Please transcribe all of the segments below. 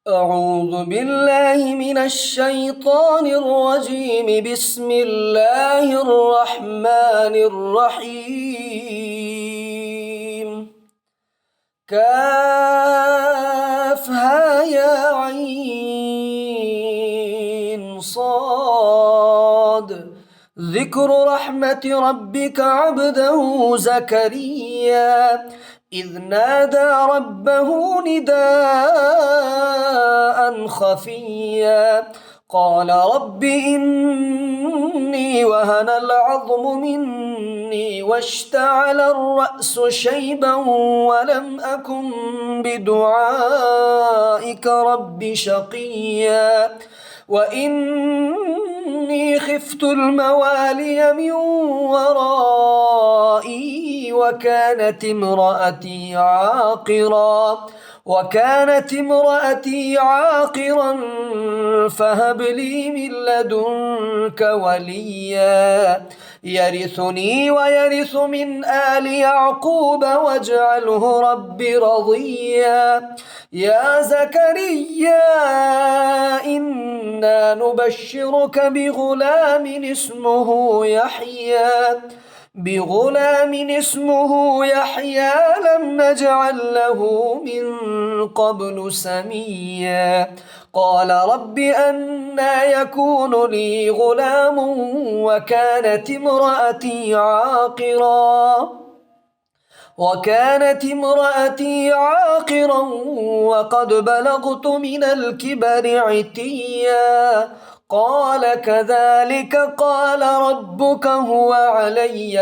أعوذ بالله من الشيطان الرجيم. بسم الله الرحمن الرحيم. كافها يا عين صاد. ذكر رحمة ربك عبده زكريا إذ نادى ربه نداء خفيا قال رب إني وهن العظم مني واشتعل الرأس شيبا ولم أكن بدعائك رب شقيا وإني خفت الموالي من ورائي وكانت امرأتي عاقرا فهب لي من لدنك وليا يرثني ويرث من آل يعقوب واجعله رب رضيا. يا زكريا إنا نبشرك بغلام اسمه يحيى لم نجعل له من قبل سميا. قال رب أنى يكون لي غلام وكانت امرأتي عاقرا وقد بلغت من الكبر عتيا. قال كذلك قال ربك هو علي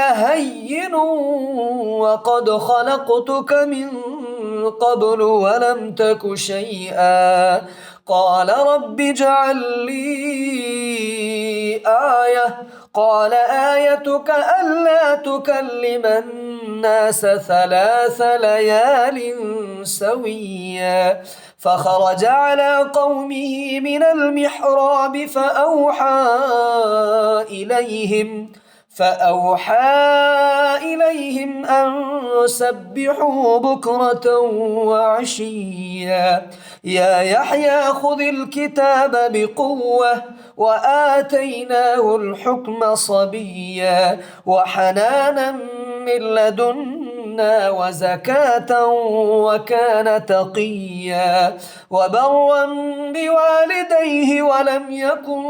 هين وقد خلقتك من قبل ولم تك شيئا. قال رب اجعل لي آية. قال آيتك ألا تكلم الناس 3 ليال سويا. فخرج على قومه من المحراب فأوحى إليهم أن سبحوا بكرة وعشيا. يا يحيى خذ الكتاب بقوة وآتيناه الحكم صبيا وحنانا من لدنا وزكاة وكان تقيا وبرا بوالديه ولم يكن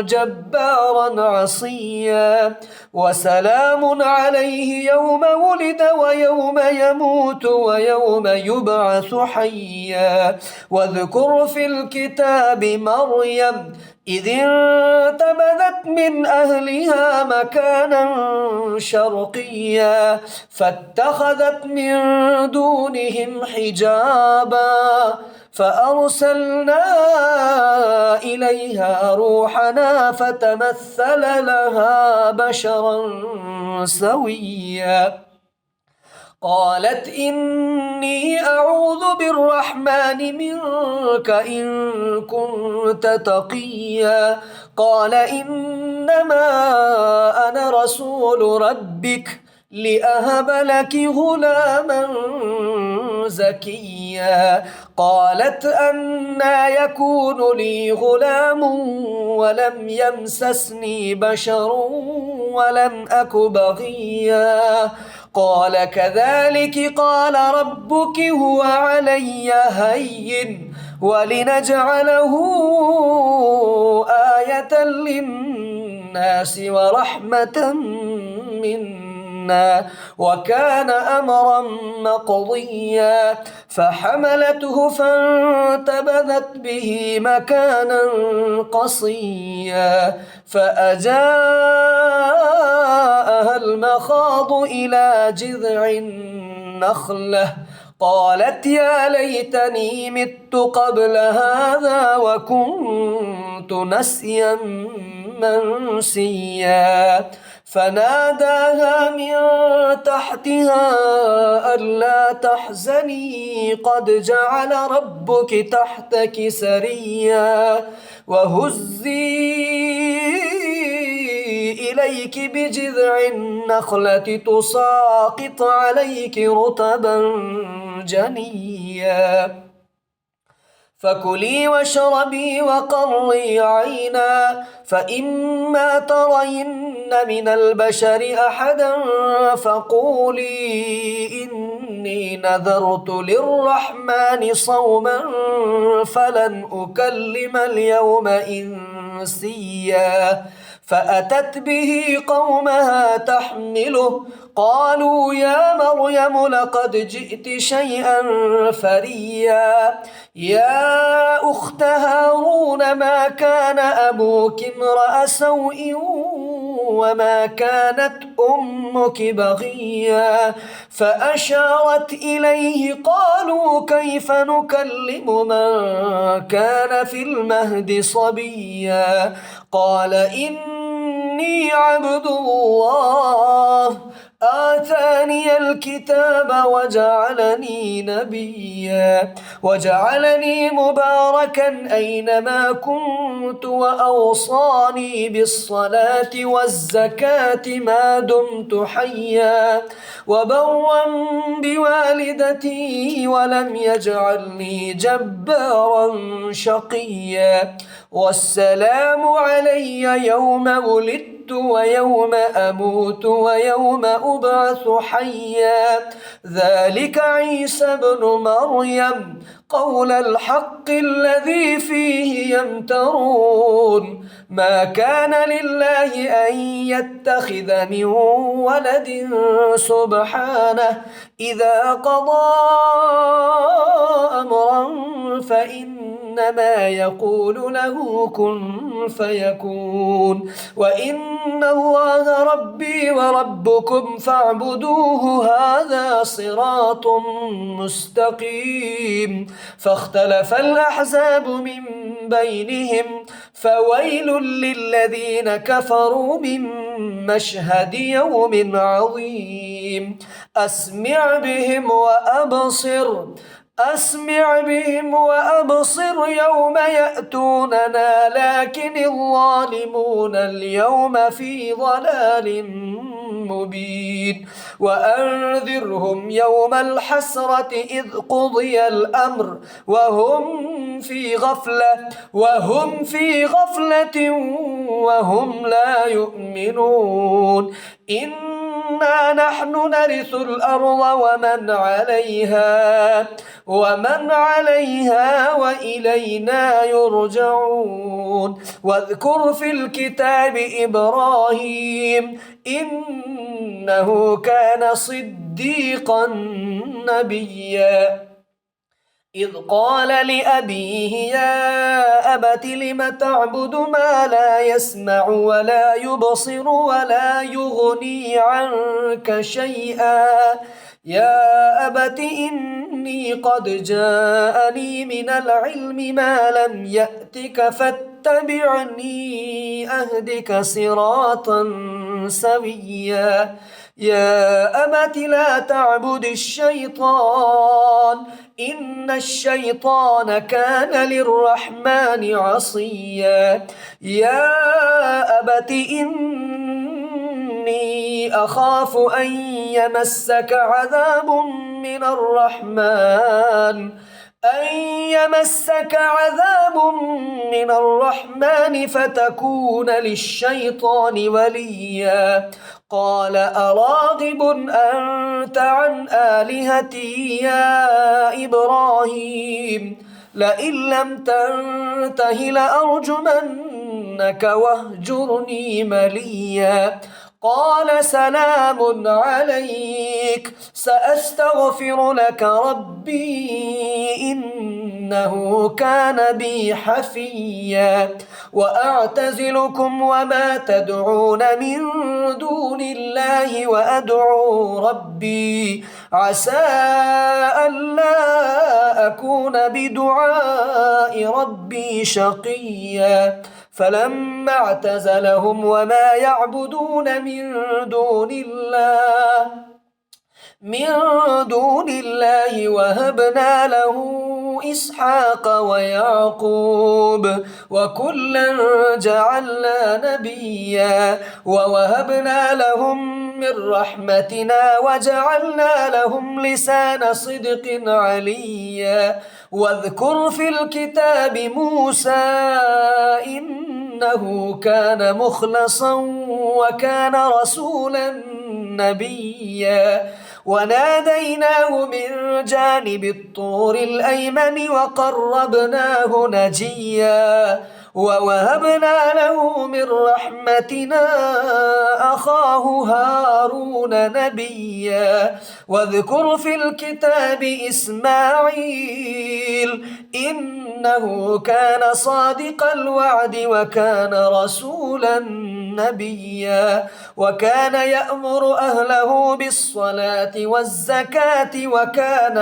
جبارا عصيا. وسلام عليه يوم ولد ويوم يموت ويوم يبعث حيا. واذكر في الكتاب مريم إذ انتبذت من أهلها مكانا شرقيا فاتخذت من دونهم حجابا فأرسلنا إليها روحنا فتمثل لها بشرا سويا. قالت إني أعوذ بالرحمن منك إن كنت تقيا. قال إنما أنا رسول ربك لأهب لك غلاما زكيا. قالت أنى يكون لي غلام ولم يمسسني بشر ولم أك بغيا. قال كذلك قال ربك هو علي هين ولنجعله آية للناس ورحمة منا وكان أمرا مقضيا. فحملته فانتبذت به مكانا قصيا فأجاءها المخاض إلى جذع النخلة قالت يا ليتني مت قبل هذا وكنت نسيا منسيا. فناداها من تحتها ألا تحزني قد جعل ربك تحتك سريا وهزي إليك بجذع النخلة تساقط عليك رطبا جنيا فكلي واشربي وقري عينا فإما ترين من البشر أحدا فقولي إني نذرت للرحمن صوما فلن أكلم اليوم إنسيا فأتت به قومها تحمله قالوا يا مريم لقد جئت شيئا فريا يا أخت هارون ما كان أبوك امرأ سوء وما كانت أمك بغيا فأشارت إليه قالوا كيف نكلم من كان في المهد صبيا قال إني عبد الله آتاني الكتاب وجعلني نبيا وجعلني مباركا أينما كنت وأوصاني بالصلاة والزكاة ما دمت حيا وبرا بوالدتي ولم يجعلني جبارا شقيا والسلام علي يوم ولدت ويوم أموت ويوم أبعث حيا ذلك عيسى بن مريم قول الحق الذي فيه يمترون ما كان لله أن يتخذ من ولد سبحانه إذا قضى أمرا فإنما يقول له كن فيكون وإن الله ربي وربكم فاعبدوه هذا صراط مستقيم فاختلف الأحزاب من بينهم فويل للذين كفروا من مشهد يوم عظيم أسمع بهم وأبصر يوم يأتوننا لكن الظالمون اليوم في ضلال مبين وأنذرهم يوم الحسرة إذ قضي الأمر وهم في غفلة وهم لا يؤمنون إنا نحن نرث الأرض ومن عليها وإلينا يرجعون واذكر في الكتاب إبراهيم إنه كان صديقا نبيا إذ قال لأبيه يا أبت لم تعبد ما لا يسمع ولا يبصر ولا يغني عنك شيئا يا أبت إني قد جاءني من العلم ما لم يأتك فاتبعني أهدك صراطا سويا يا أبت لا تعبد الشيطان إن الشيطان كان للرحمن عصيا يا أبت إني أخاف أن يمسك عذاب من الرحمن فتكون للشيطان وليا قال أراغب أنت عن آلهتي يا إبراهيم لئن لم تنته لأرجمنك واهجرني مليا قال سلام عليك سأستغفر لك ربي إنه كان بي حفيا وأعتزلكم وما تدعون من دون الله وأدعو ربي عسى ألا أكون بدعاء ربي شقيا فلما اعتزلهم وما يعبدون من دون الله وهبنا له إسحاق ويعقوب وكلا جعلنا نبيا ووهبنا لهم من رحمتنا وجعلنا لهم لسان صدق عليا واذكر في الكتاب موسى إنه كان مخلصا وكان رسولا نبيا وناديناه من جانب الطور الأيمن وقربناه نجيا ووهبنا له من رحمتنا أخاه هارون نبيا واذكر في الكتاب إسماعيل إنه كان صادق الوعد وكان رسولا نبيا وكان يأمر أهله بالصلاة والزكاة وكان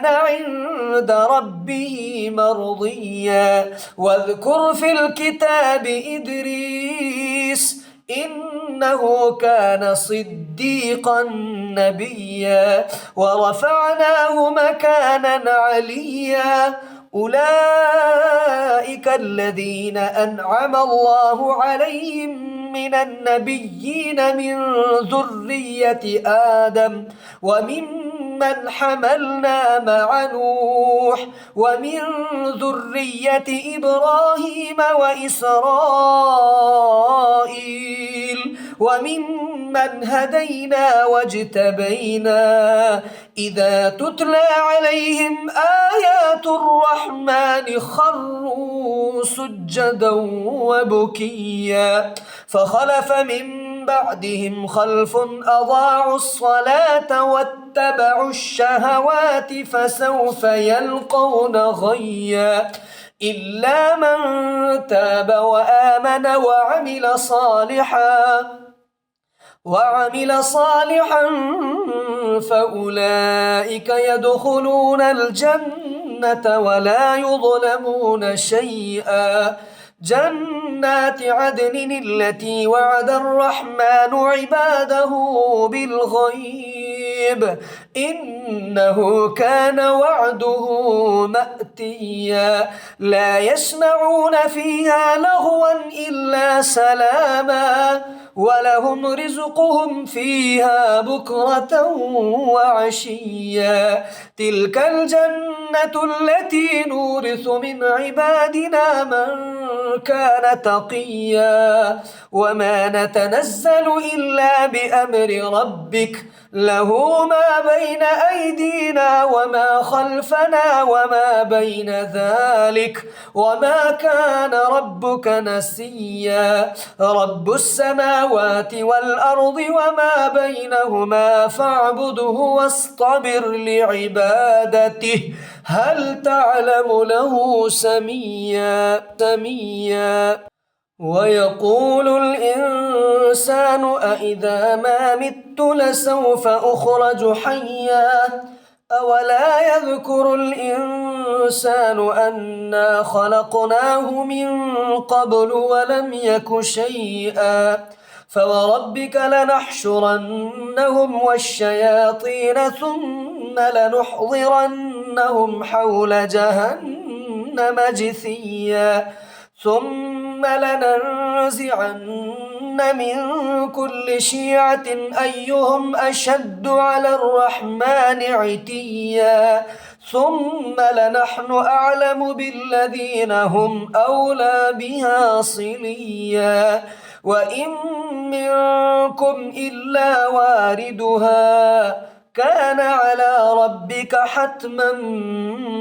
عند ربه مرضيا واذكر في الكتاب إدريس إنه كان صديقا نبيا ورفعناه مكانا عليا أولئك الذين أنعم الله عليهم من النبيين من ذرية آدم وممن حملنا مع نوح ومن ذرية إبراهيم وإسرائيل وممن هدينا واجتبينا إذا تتلى عليهم آيات الرحمن خروا سجدا وبكيا فخلف من بعدهم خلف أضاعوا الصلاة واتبعوا الشهوات فسوف يلقون غيا إلا من تاب وآمن وعمل صالحا فأولئك يدخلون الجنة ولا يظلمون شيئا جنات عدن التي وعد الرحمن عباده بالغيب إنه كان وعده مأتيا لا يسمعون فيها لغوا إلا سلاما ولهم رزقهم فيها بكرة وعشيا تلك الجنة التي نورث من عبادنا من كان تقيا وما نتنزل إلا بأمر ربك له ما بين أيدينا وما خلفنا وما بين ذلك وما كان ربك نسيا رب السماوات والأرض وما بينهما فاعبده واصطبر لعبادته هل تعلم له سميا ويقول الإنسان أإذا ما مت لسوف أخرج حيا أولا يذكر الإنسان أنا خلقناه من قبل ولم يك شيئا فوربك لنحشرنهم والشياطين ثم لنحضرنهم حول جهنم جثيا ثم لننزعن من كل شيعة أيهم أشد على الرحمن عتيا ثم لنحن أعلم بالذين هم أولى بها صليا وإن منكم إلا واردها كان على ربك حتما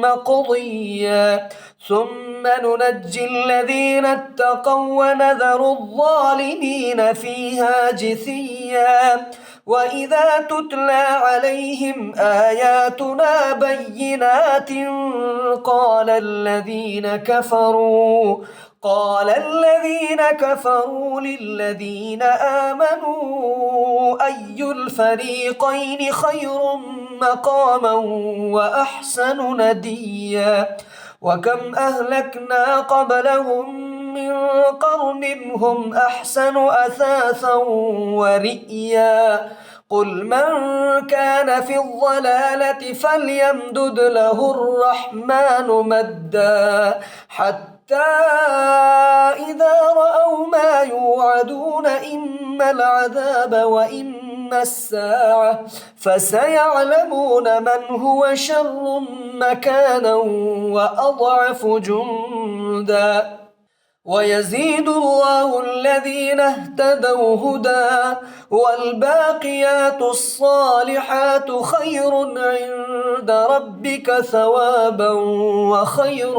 مقضيا ثم ننجي الذين اتقوا ونذر الظالمين فيها جثيا وإذا تتلى عليهم آياتنا بينات قال الذين كفروا للذين آمنوا أي الفريقين خير مقاما وأحسن نديا وكم أهلكنا قبلهم من قرن هم أحسن أثاثا ورئيا قل من كان في الضلالة فليمدد له الرحمن مدا حتى إذا رأوا ما يوعدون إما العذاب وإما الساعة فسيعلمون من هو شر مكانا وأضعف جندا ويزيد الله الذين اهتدوا هدى والباقيات الصالحات خير عند ربك ثوابا وخير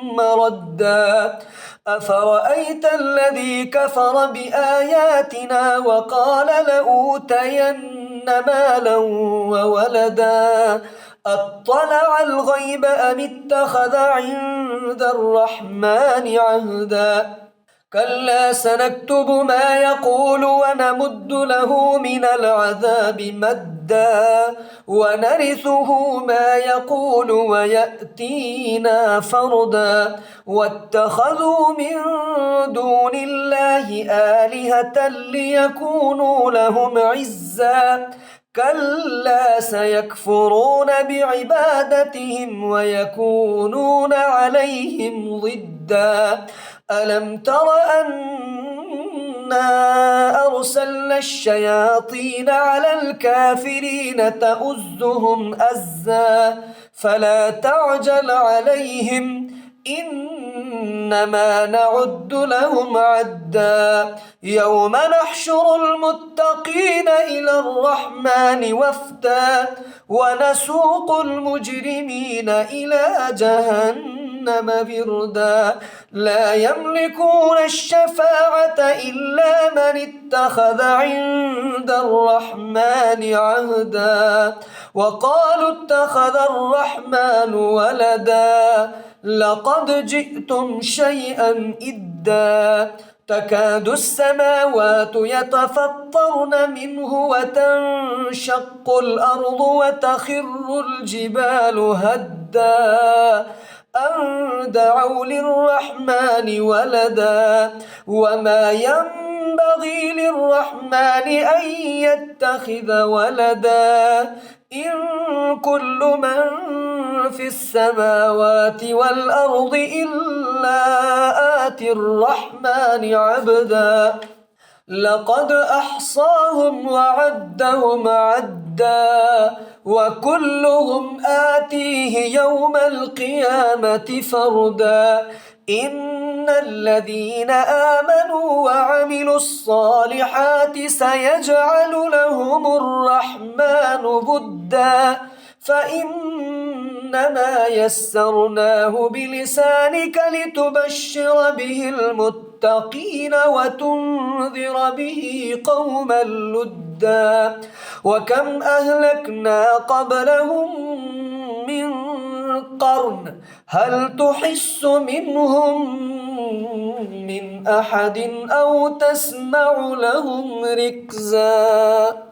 مردا أفرأيت الذي كفر بآياتنا وقال لأوتين مالا وولدا أطلع الغيب أم اتخذ عند الرحمن عهدا كلا سنكتب ما يقول ونمد له من العذاب مدا ونرثه ما يقول ويأتينا فردا واتخذوا من دون الله آلهة ليكونوا لهم عزا كلا سيكفرون بعبادتهم ويكونون عليهم ضدا ألم تر أنا أرسلنا الشياطين على الكافرين تؤزهم أزا فلا تعجل عليهم إنما نعد لهم عدا يوم نحشر المتقين إلى الرحمن وفدا ونسوق المجرمين إلى جهنم بردا لا يملكون الشفاعة إلا من اتخذ عند الرحمن عهدا وقالوا اتخذ الرحمن ولدا لقد جئتم شيئا إدا تكاد السماوات يتفطرن منه وتنشق الأرض وتخر الجبال هدا أن دعوا للرحمن ولدا وما ينبغي للرحمن أن يتخذ ولدا إن كل من في السماوات والأرض إلا آتي الرحمن عبدا لقد أحصاهم وعدهم عدا وكلهم آتيه يوم القيامة فردا إن الذين آمنوا وعملوا الصالحات سيجعل لهم الرحمن ودا فإنما يسرناه بلسانك لتبشر به المتقين وتنذر به قوما لدا وكم أهلكنا قبلهم من قرن هل تحس منهم من أحد أو تسمع لهم ركزا